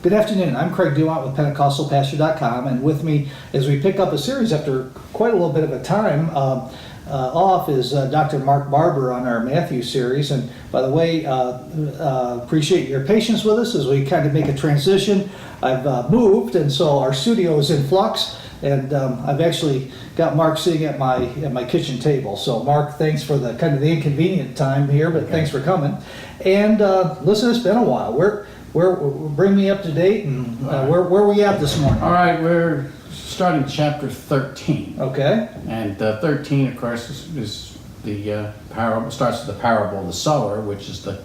Good afternoon. I'm Craig Dumont with PentecostalPastor.com, and with me as we pick up a series after quite a little bit of a time off is Dr. Mark Barber on our Matthew series. And by the way, appreciate your patience with us as we kind of make a transition. I've moved, and so our studio is in flux, and I've actually got Mark sitting at my kitchen table. So Mark, thanks for the kind of the inconvenient time here, but thanks for coming. And listen, it's been a while. Bring me up to date, and where are we at this morning? All right, we're starting chapter 13. Okay. And 13, of course, is the parable. Starts with the parable of the sower, which is a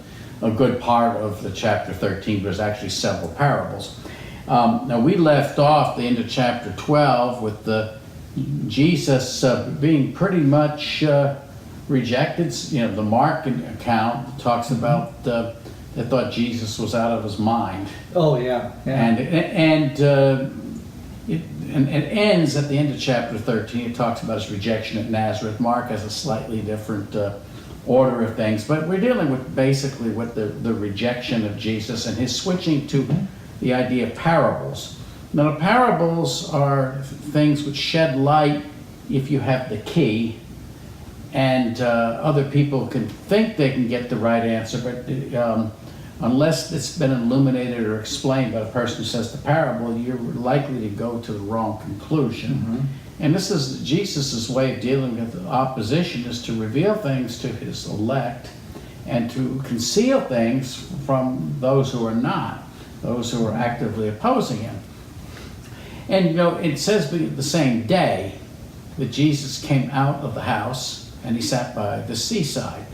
good part of the chapter 13. But there's actually several parables. Now we left off the end of chapter 12 with Jesus being pretty much rejected. The Mark account talks about. They thought Jesus was out of his mind. Oh yeah. And it ends at the end of chapter 13. It talks about his rejection at Nazareth. Mark has a slightly different order of things, but we're dealing with basically with the rejection of Jesus and his switching to the idea of parables. Now, the parables are things which shed light if you have the key, and other people can think they can get the right answer, but unless it's been illuminated or explained by the person who says the parable, you're likely to go to the wrong conclusion. Mm-hmm. And this is Jesus' way of dealing with the opposition, is to reveal things to his elect and to conceal things from those who are not, those who are actively opposing him. And it says the same day that Jesus came out of the house and he sat by the seaside,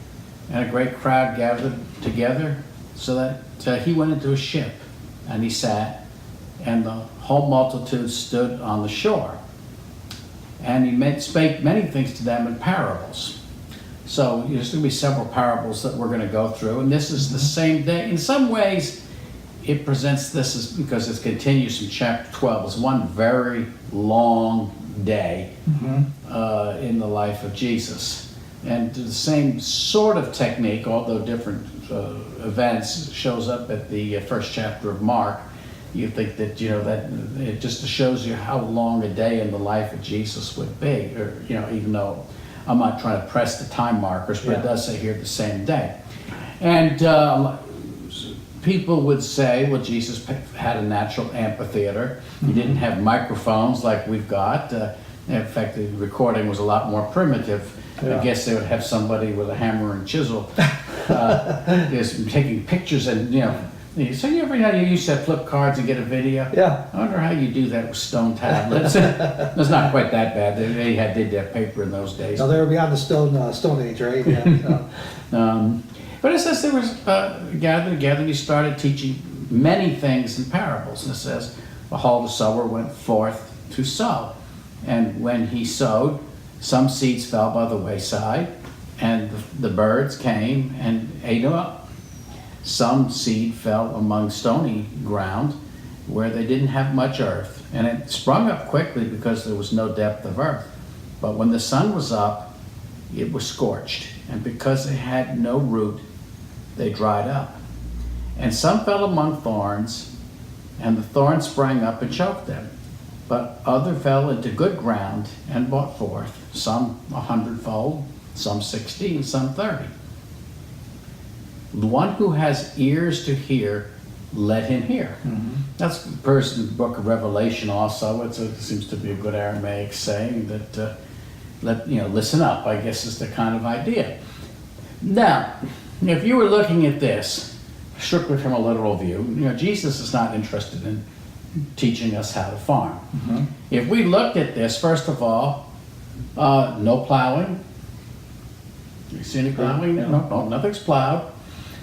and a great crowd gathered together, so that he went into a ship and he sat, and the whole multitude stood on the shore. And he spake many things to them in parables. So there's going to be several parables that we're going to go through, and this is the same day. In some ways, it presents this as, because it continues from chapter 12, as one very long day in the life of Jesus. And the same sort of technique, although different events, shows up at the first chapter of Mark. You think that that it just shows you how long a day in the life of Jesus would be, or even though I'm not trying to press the time markers, but it does say here the same day. And people would say, well, Jesus had a natural amphitheater. He didn't have microphones like we've got. In fact, the recording was a lot more primitive. I guess they would have somebody with a hammer and chisel just taking pictures, and so you used to flip cards and get a video? Yeah. I wonder how you do that with stone tablets. It's not quite that bad. They did have paper in those days. No, they were beyond the stone age, right? Yeah. But it says there was gathered together, and he started teaching many things in parables. And it says, behold, the sower went forth to sow. And when he sowed, some seeds fell by the wayside, and the birds came and ate them up. Some seed fell among stony ground where they didn't have much earth, and it sprung up quickly because there was no depth of earth. But when the sun was up, it was scorched, and because they had no root, they dried up. And some fell among thorns, and the thorns sprang up and choked them. But other fell into good ground and brought forth, some 100-fold, some 60, and some 30. The one who has ears to hear, let him hear. Mm-hmm. That's the person in the book of Revelation also. It seems to be a good Aramaic saying that listen up, I guess, is the kind of idea. Now, if you were looking at this strictly from a literal view, Jesus is not interested in teaching us how to farm. Mm-hmm. If we looked at this, first of all, no plowing. You see any plowing? No, nothing's plowed.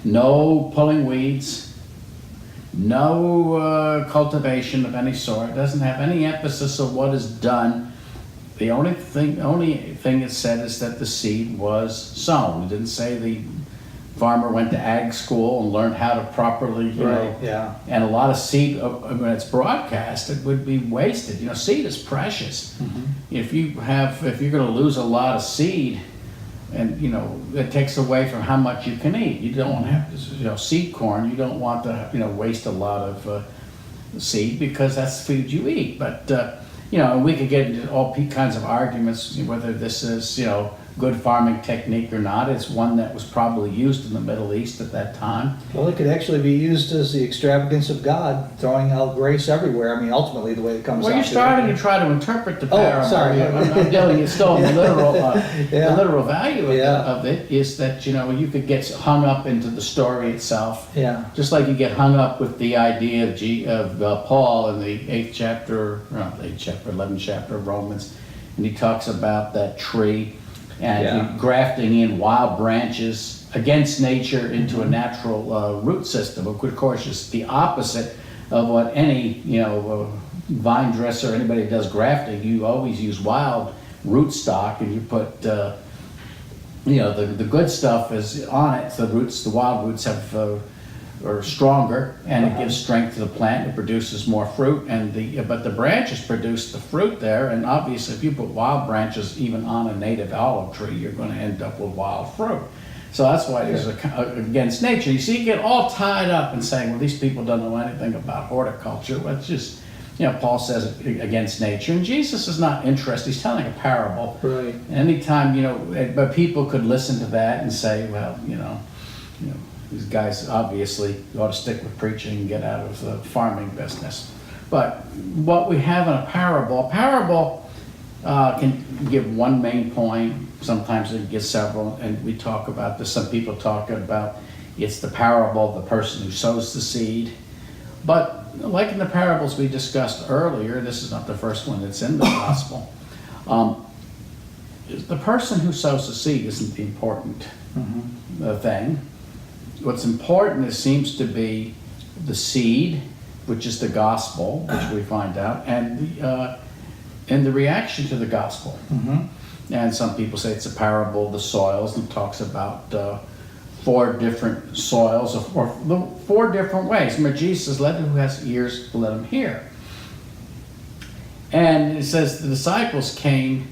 No pulling weeds. No cultivation of any sort. It doesn't have any emphasis of what is done. The only thing it said is that the seed was sown. It didn't say the farmer went to ag school and learned how to properly, and a lot of seed, when it's broadcast, it would be wasted. Seed is precious. Mm-hmm. If you're going to lose a lot of seed, and it takes away from how much you can eat. You don't have to, seed corn. You don't want to, waste a lot of seed because that's the food you eat. But, we could get into all kinds of arguments whether this is, good farming technique or not. It's one that was probably used in the Middle East at that time. Well, it could actually be used as the extravagance of God, throwing out grace everywhere. I mean, ultimately, the way it comes out. Well, you're starting to try to interpret the parable. Oh, sorry. I'm telling you, still the literal, Yeah. the literal value Yeah. of it is that, you could get hung up into the story itself. Yeah. Just like you get hung up with the idea of Paul in the 11th chapter of Romans, and he talks about that tree and Yeah. grafting in wild branches against nature into a natural root system. Of course, it's the opposite of what any vine dresser, anybody that does grafting, you always use wild rootstock, and you put the good stuff is on it. So the wild roots are stronger, and it gives strength to the plant. It produces more fruit, but the branches produce the fruit there. And obviously, if you put wild branches even on a native olive tree, you're going to end up with wild fruit. So that's why there's against nature. You see, you get all tied up in saying, well, these people don't know anything about horticulture. Well, it's just, Paul says against nature, and Jesus is not interested. He's telling a parable. Right. Anytime, but people could listen to that and say, well, these guys obviously ought to stick with preaching and get out of the farming business. But what we have in a parable can give one main point. Sometimes it gives several, and we talk about this. Some people talk about it's the parable of the person who sows the seed. But like in the parables we discussed earlier, this is not the first one that's in the gospel. The person who sows the seed isn't the important thing. What's important seems to be the seed, which is the gospel, which we find out, and the reaction to the gospel. And some people say it's a parable of the soils, and talks about 4 different soils, or 4 different ways. Remember, Jesus says, "Let him who has ears, let him hear." And it says the disciples came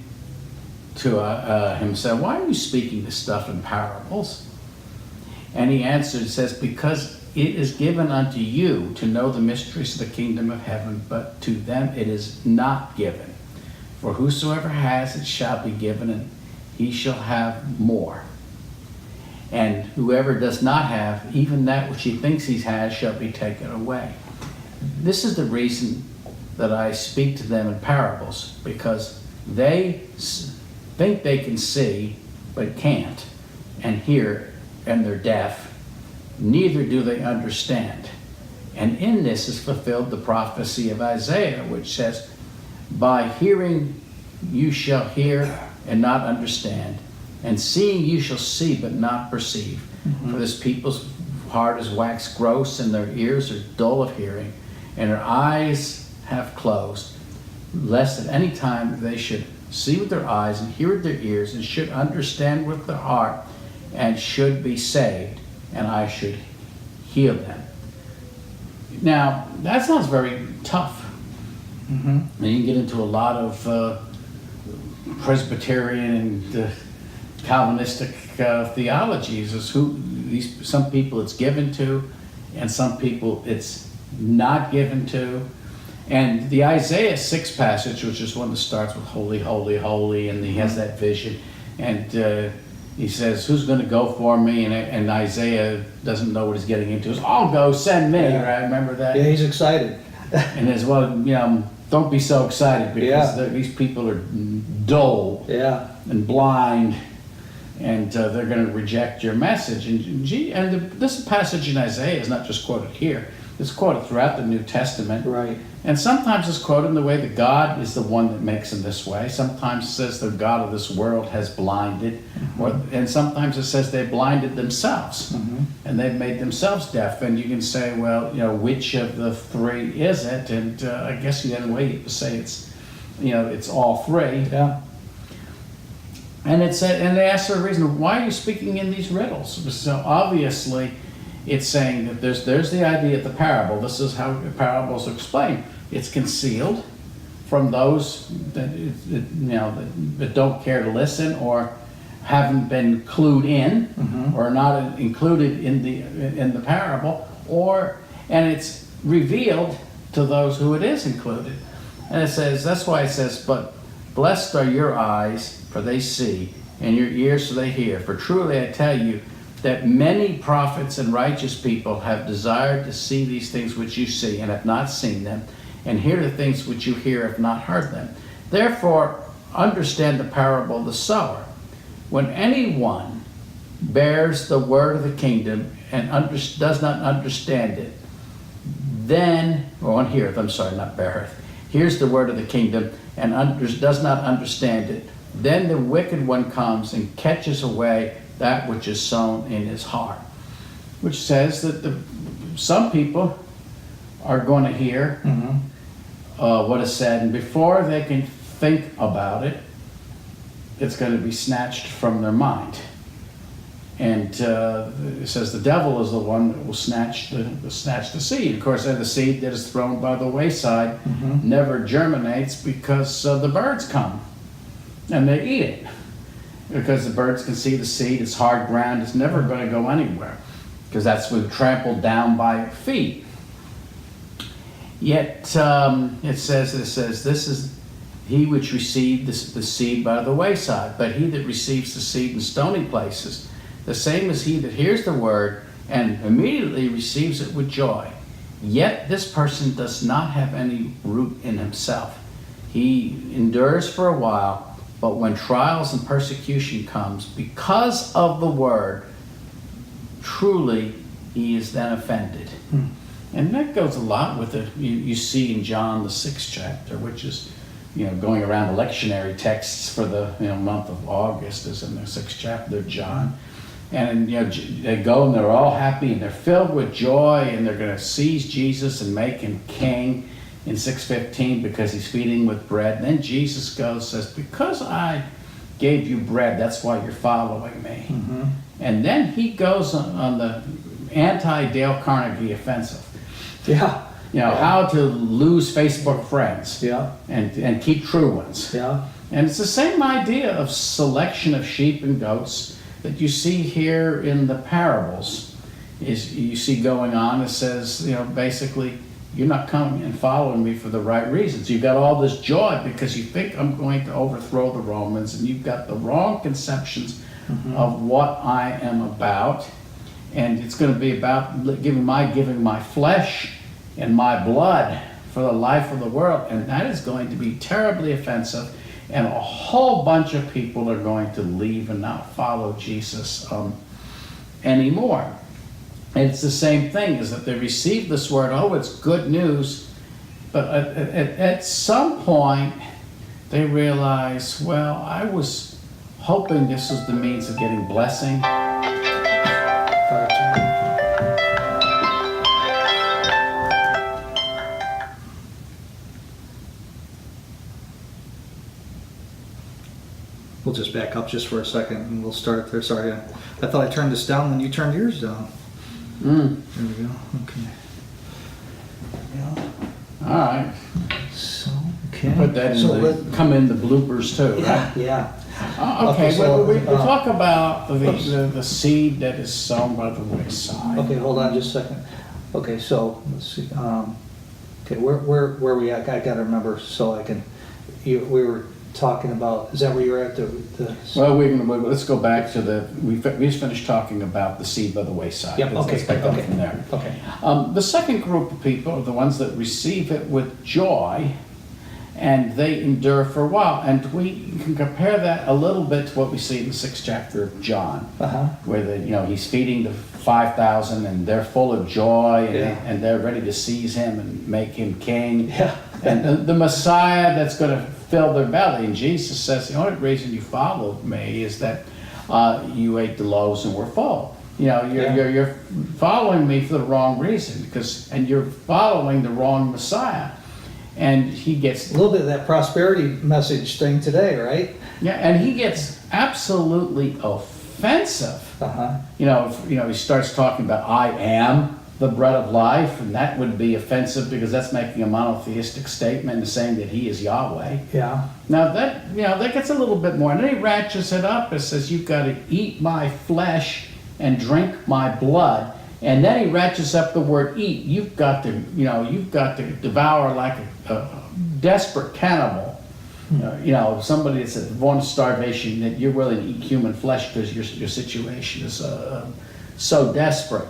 to him and said, "Why are you speaking this stuff in parables?" And he answered and says, "Because it is given unto you to know the mysteries of the kingdom of heaven, but to them it is not given. For whosoever has, it shall be given, and he shall have more. And whoever does not have, even that which he thinks he has, shall be taken away." This is the reason that I speak to them in parables, because they think they can see, but can't, and hear, and they're deaf. Neither do they understand. And in this is fulfilled the prophecy of Isaiah, which says, "By hearing you shall hear and not understand, and seeing you shall see but not perceive. For this people's heart is waxed gross, and their ears are dull of hearing, and their eyes have closed, lest at any time they should see with their eyes and hear with their ears, and should understand with their heart, and should be saved, and I should heal them." Now, that sounds very tough. And you can get into a lot of Presbyterian and Calvinistic theologies as some people it's given to, and some people it's not given to. And the Isaiah 6 passage, which is one that starts with "Holy, holy, holy," and he has that vision, and he says, "Who's going to go for me?" And Isaiah doesn't know what he's getting into. He's, "I'll go, send me." Yeah. Right? Remember that? Yeah, he's excited. And as well, don't be so excited, because these people are dull and blind, and they're going to reject your message. And this passage in Isaiah is not just quoted here. It's quoted throughout the New Testament. Right. And sometimes it's quoted in the way that God is the one that makes them this way. Sometimes it says the God of this world has blinded. And sometimes it says they blinded themselves. And they've made themselves deaf. And you can say, well, which of the 3 is it? And I guess you had a way to say it's all 3. Yeah. And and they ask for a reason, why are you speaking in these riddles? So obviously, it's saying that there's the idea of the parable. This is how parables are explained. It's concealed from those that don't care to listen, or haven't been clued in, or not included in the parable, and it's revealed to those who it is included. And it says, that's why it says, but blessed are your eyes, for they see, and your ears, so they hear. For truly I tell you, that many prophets and righteous people have desired to see these things which you see, and have not seen them, and hear the things which you hear, have not heard them. Therefore, understand the parable of the sower. When anyone bears the word of the kingdom and does not understand it, then, or heareth, I'm sorry, not beareth, hears the word of the kingdom and does not understand it, then the wicked one comes and catches away that which is sown in his heart. Which says that some people are going to hear what is said, and before they can think about it, it's going to be snatched from their mind. And it says the devil is the one that will snatch the seed. Of course, the seed that is thrown by the wayside never germinates because the birds come and they eat it. Because the birds can see the seed, it's hard ground, it's never going to go anywhere, because that's been trampled down by feet. Yet it says, this is he which received the seed by the wayside, but he that receives the seed in stony places, the same is he that hears the word and immediately receives it with joy. Yet this person does not have any root in himself. He endures for a while, but when trials and persecution comes because of the word, truly he is then offended. And that goes a lot with it. You see in John the 6th chapter, which is going around the lectionary texts for the month of August, is in the 6th chapter of John. And they go and they're all happy and they're filled with joy and they're going to seize Jesus and make him king in 6:15 because he's feeding with bread. And then Jesus says, because I gave you bread, that's why you're following me. And then he goes on the anti-Dale Carnegie offensive. Yeah. How to lose Facebook friends. Yeah. And keep true ones. Yeah. And it's the same idea of selection of sheep and goats that you see here in the parables. Is you see going on. It says, basically, you're not coming and following me for the right reasons. You've got all this joy because you think I'm going to overthrow the Romans, and you've got the wrong conceptions of what I am about. And it's going to be about giving my flesh and my blood for the life of the world. And that is going to be terribly offensive. And a whole bunch of people are going to leave and not follow Jesus anymore. And it's the same thing, is that they receive this word, it's good news, but at some point they realize, well, I was hoping this was the means of getting blessing. We'll just back up just for a second and we'll start there. Sorry, I thought I turned this down when you turned yours down. There we go. Okay. All right. So, okay. Put that in come in the bloopers too, right? Yeah. Okay, so, we talk about the seed that is sown by the wayside. Okay, hold on just a second. Okay, so let's see. Okay, where we at? I gotta remember so I can. We were talking about. Is that where you're at? Well, let's go back to we just finished talking about the seed by the wayside. Yep. Okay. Let's pick up from there. Okay. The second group of people are the ones that receive it with joy, and they endure for a while. And we can compare that a little bit to what we see in the 6th chapter of John, where he's feeding the 5,000, and they're full of joy, and they're ready to seize him and make him king. Yeah. And the Messiah that's going to fill their belly. And Jesus says, the only reason you followed me is that you ate the loaves and were full. You're following me for the wrong reason, and you're following the wrong Messiah. And he gets a little bit of that prosperity message thing today, right? Yeah, and he gets absolutely offensive. He starts talking about I am the bread of life, and that would be offensive because that's making a monotheistic statement and saying that he is Yahweh. Yeah. Now that gets a little bit more, and then he ratchets it up and says, you've got to eat my flesh and drink my blood. And then he ratchets up the word eat. You've got to devour like a desperate cannibal. Somebody that's born of starvation, that you're willing to eat human flesh because your situation is so desperate.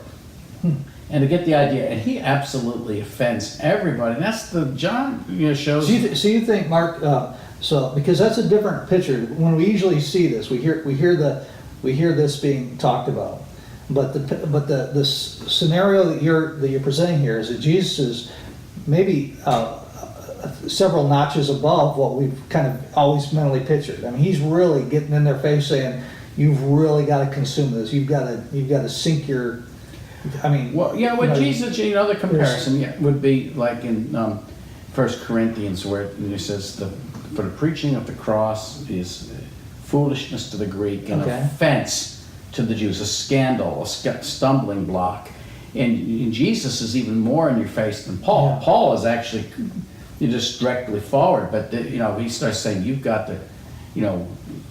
And to get the idea, and he absolutely offends everybody. And that's the John shows. So you think, Mark? Because that's a different picture. When we usually see this, we hear this being talked about. But the scenario that you're presenting here is that Jesus is maybe several notches above what we've kind of always mentally pictured. I mean, he's really getting in their face saying, "You've really got to consume this. You've got to sink your." I mean, Jesus, the comparison would be like in 1 Corinthians, where it says, "For the preaching of the cross is foolishness to the Greek and offense to the Jews, a scandal, a stumbling block." And Jesus is even more in your face than Paul. Yeah. Paul is actually just directly forward, but he starts saying, "You've got to,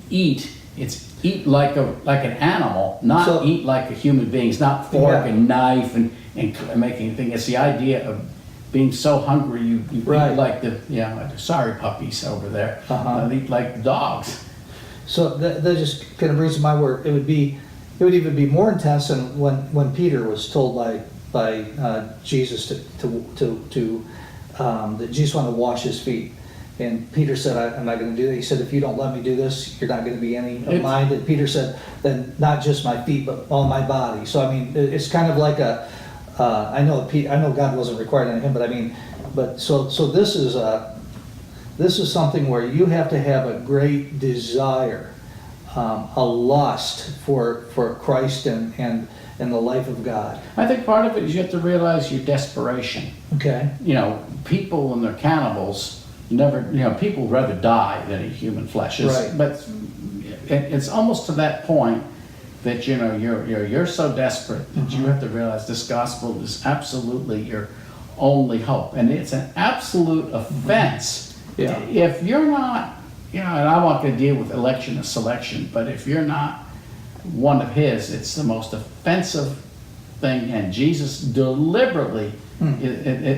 eat." It's eat like an animal, not eat like a human being. It's not fork and knife and making anything. It's the idea of being so hungry you eat like sorry puppies over there. Eat like dogs. So that just kind of brings to my word. It would even be more intense than when Peter was told by Jesus that Jesus wanted to wash his feet. And Peter said, "I'm not going to do that." He said, "If you don't let me do this, you're not going to be any of mine." And Peter said, "Then not just my feet, but all my body." So I mean, it's kind of like I know God wasn't required on him, but so this is something where you have to have a great desire, a lust for Christ and the life of God. I think part of it is you have to realize your desperation. Okay. People when they're cannibals. People rather die than eat human flesh. But it's almost to that point that you're so desperate that you have to realize this gospel is absolutely your only hope, and it's an absolute offense if you're not. And I'm not going to deal with election and selection, but if you're not one of His, it's the most offensive thing, and Jesus deliberately.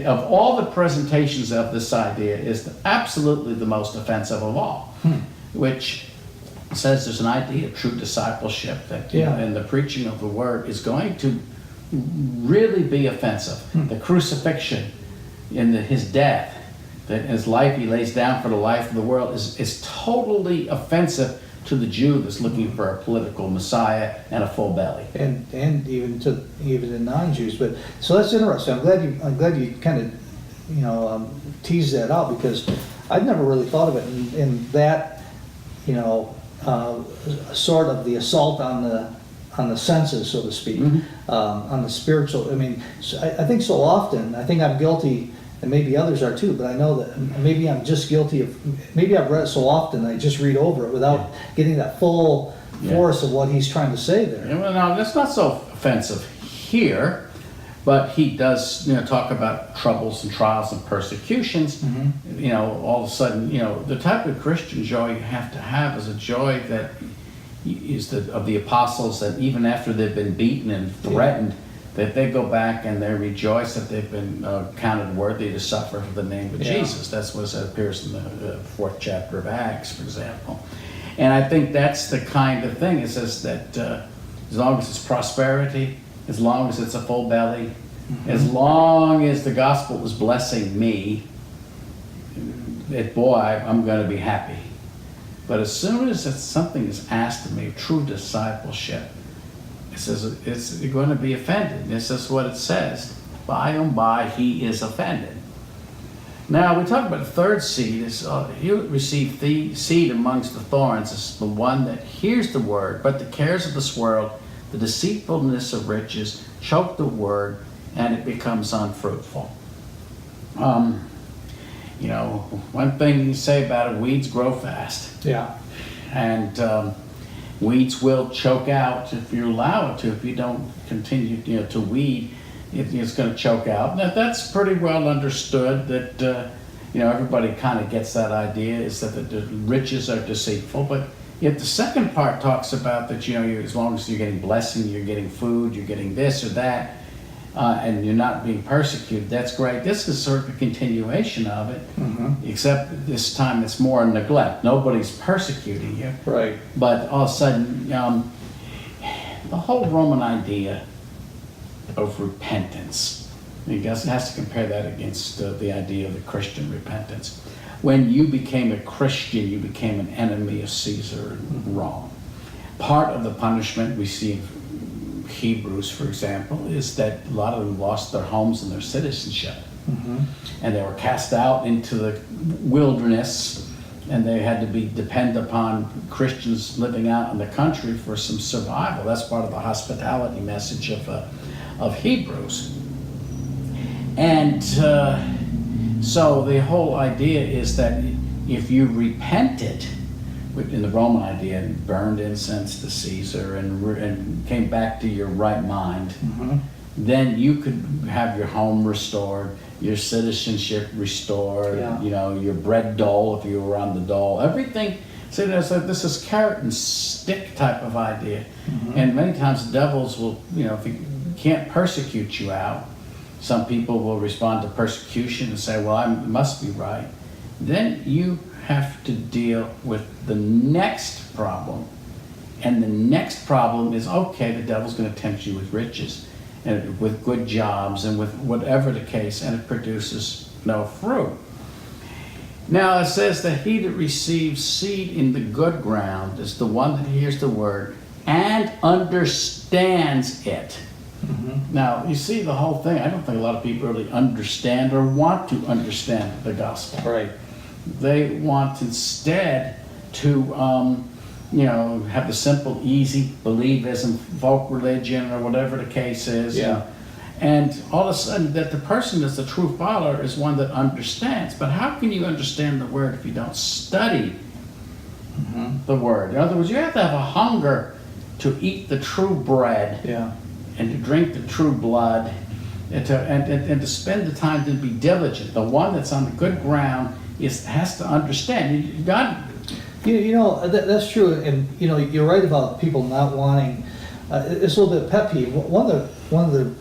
Of all the presentations of this idea is absolutely the most offensive of all, which says there's an idea of true discipleship that in the preaching of the word is going to really be offensive. The crucifixion in his death, that his life he lays down for the life of the world is totally offensive to the Jew that's looking for a political Messiah and a full belly, and even to non-Jews. But so that's interesting. I'm glad you kind of teased that out, because I'd never really thought of it in that sort of the assault on the senses, so to speak, on the spiritual. I mean, I think so often. I think I'm guilty. And maybe others are too, but I know that maybe I'm just guilty of, maybe I've read it so often I just read over it without getting that full force of what he's trying to say there. Well, now, that's not so offensive here, but he does talk about troubles and trials and persecutions. All of a sudden, the type of Christian joy you have to have is a joy that is of the apostles, that even after they've been beaten and threatened, that they go back and they rejoice that they've been counted worthy to suffer for the name of Jesus. That's what appears in the 4th chapter of Acts, for example. And I think that's the kind of thing. It says that as long as it's prosperity, as long as it's a full belly, as long as the gospel is blessing me, I'm going to be happy. But as soon as something is asked of me, true discipleship, it says it's going to be offended. And this is what it says. By and by he is offended. Now we talk about the third seed. He'll receive the seed amongst the thorns. It's the one that hears the word, but the cares of this world, the deceitfulness of riches, choke the word, and it becomes unfruitful. One thing you say about it, weeds grow fast. Yeah. And weeds will choke out if you allow it to. If you don't continue to weed, it's going to choke out. Now, that's pretty well understood that everybody kind of gets that idea, is that the riches are deceitful. But yet the second part talks about that as long as you're getting blessing, you're getting food, you're getting this or that, and you're not being persecuted, that's great. This is sort of a continuation of it, except this time it's more neglect. Nobody's persecuting you. Right. But all of a sudden, the whole Roman idea of repentance, you guys has to compare that against the idea of the Christian repentance. When you became a Christian, you became an enemy of Caesar and Rome. Part of the punishment we see in Hebrews, for example, is that a lot of them lost their homes and their citizenship. And they were cast out into the wilderness, and they had to be dependent upon Christians living out in the country for some survival. That's part of the hospitality message of Hebrews. And so the whole idea is that if you repented, in the Roman idea, and burned incense to Caesar and came back to your right mind, then you could have your home restored, your citizenship restored, your bread dole if you were on the dole, everything. So this is carrot and stick type of idea. And many times the devils will, if he can't persecute you out, some people will respond to persecution and say, well, I must be right. Then you have to deal with the next problem. And the next problem is, okay, the devil's going to tempt you with riches and with good jobs and with whatever the case, and it produces no fruit. Now it says that he that receives seed in the good ground is the one that hears the word and understands it. Now, you see the whole thing. I don't think a lot of people really understand or want to understand the gospel. Right. They want instead to, have the simple, easy believism, folk religion, or whatever the case is. And all of a sudden, that the person that's the true follower is one that understands. But how can you understand the word if you don't study the word? In other words, you have to have a hunger to eat the true bread. And to drink the true blood, and to spend the time to be diligent. The one that's on the good ground has to understand. God, that's true, and you're right about people not wanting. It's a little bit pet peeve. One of the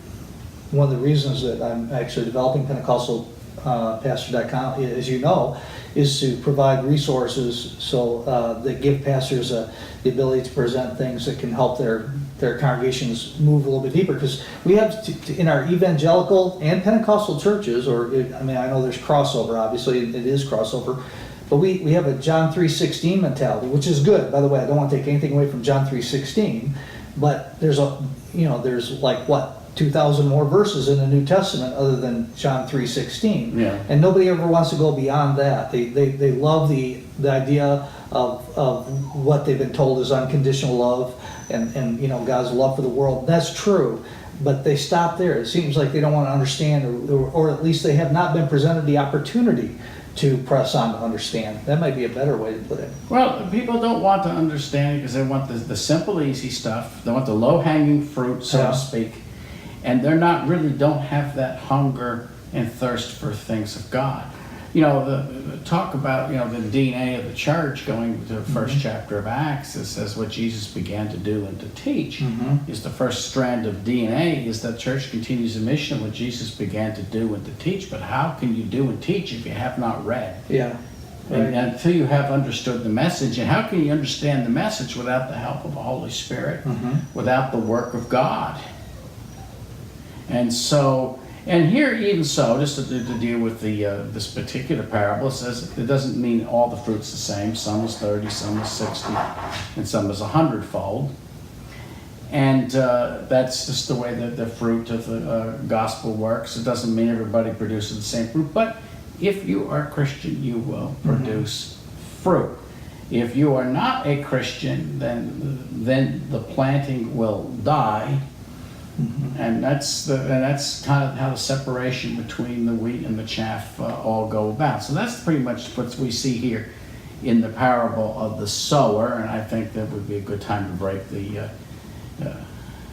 reasons that I'm actually developing PentecostalPastor.com, as you know, is to provide resources so that give pastors the ability to present things that can help their congregations move a little bit deeper, because we have in our evangelical and Pentecostal churches, I know there's crossover, obviously it is crossover, but we have a John 3:16 mentality, which is good. By the way, I don't want to take anything away from John 3:16, but there's like 2,000 more verses in the New Testament other than John 3:16, and nobody ever wants to go beyond that. They love the idea of what they've been told is unconditional love and God's love for the world. That's true, but they stop there. It seems like they don't want to understand, or at least they have not been presented the opportunity to press on to understand. That might be a better way to put it. Well, people don't want to understand because they want the simple, easy stuff. They want the low-hanging fruit, so to speak. And don't have that hunger and thirst for things of God. The talk about, the DNA of the church, going to the first chapter of Acts, it says what Jesus began to do and to teach is the first strand of DNA, is that church continues the mission of what Jesus began to do and to teach. But how can you do and teach if you have not read? And until you have understood the message, and how can you understand the message without the help of the Holy Spirit, without the work of God? And so, and here even so, just to deal with this particular parable, it says it doesn't mean all the fruit's the same. Some is 30, some is 60, and some is 100-fold. And that's just the way that the fruit of the gospel works. It doesn't mean everybody produces the same fruit, but if you are a Christian, you will produce fruit. If you are not a Christian, then the planting will die. And that's kind of how the separation between the wheat and the chaff all go about. So that's pretty much what we see here in the parable of the sower. And I think that would be a good time to break the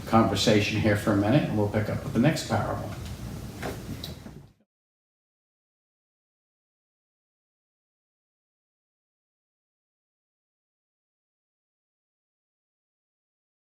conversation here for a minute, and we'll pick up with the next parable.